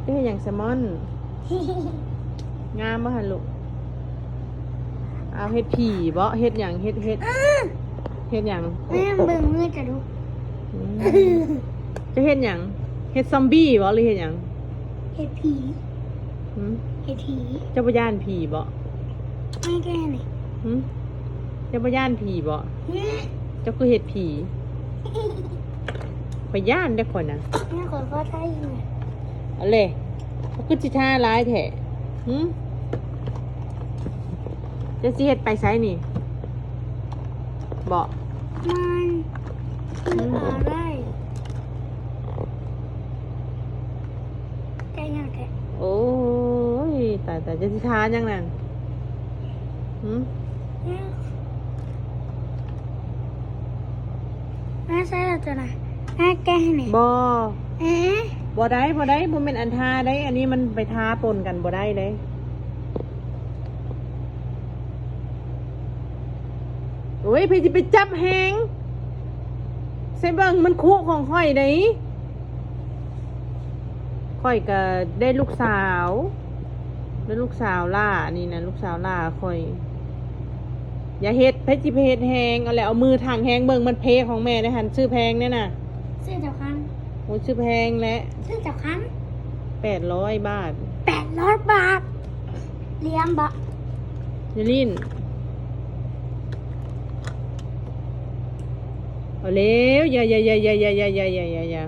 จะเฮ็ดหยังแซลมอน งามบ่หั่นลูกเอาเฮ็ดผีบ่เฮ็ดหยังเฮ็ดหยัง แม่เบิ่งมือจะดู อืมจะเฮ็ดหยังเฮ็ดซอมบี้บ่หรือเฮ็ดหยัง เห็ดผี หืม เห็ดผี เจ้าบ่ย่านผีบ่ ไม่แก้เลย หืมเจ้าบ่ย่านผีบ่เจ้าคือเฮ็ดผีไปย่านได้อคนน่ะ แม่ขอพ่อไทยหน่อย เอาเลยเขาคือสิท่าร้ายแท้หืมจะสิเฮ็ดไปไสนี่บ่ มันคืออะไรใจยังไง โอ้ยแต่จะสิท่าจังนั่นหืม แม่ใส่แล้วจ้ะนะแม่แก้ให้หน่อย บ่ เอ๊ะ บ่ได้บ่แม่นอันทาได้ อันนี้มันไปทาปนกันบ่ได้เลยโอ้ยพี่สิไปจับแฮงใส่เบิ่งมันคุของข่อยได้ข่อยก็ได้ลูกสาวล่านี่นะลูกสาวล่าข่อย อย่าเฮ็ดเพชรจิเพชรแฮงเอาแหละเอามือทางแฮงเบิ่งมันเพของแม่ได้หันชื่อแพงเนี่ยน่ะ ซื้อจากคัน โอ้ชื่อแพงและ ซื้อจากคัน 800 บาท 800 บาทเลี้ยงบะ ยาลินเอาเร็วอย่า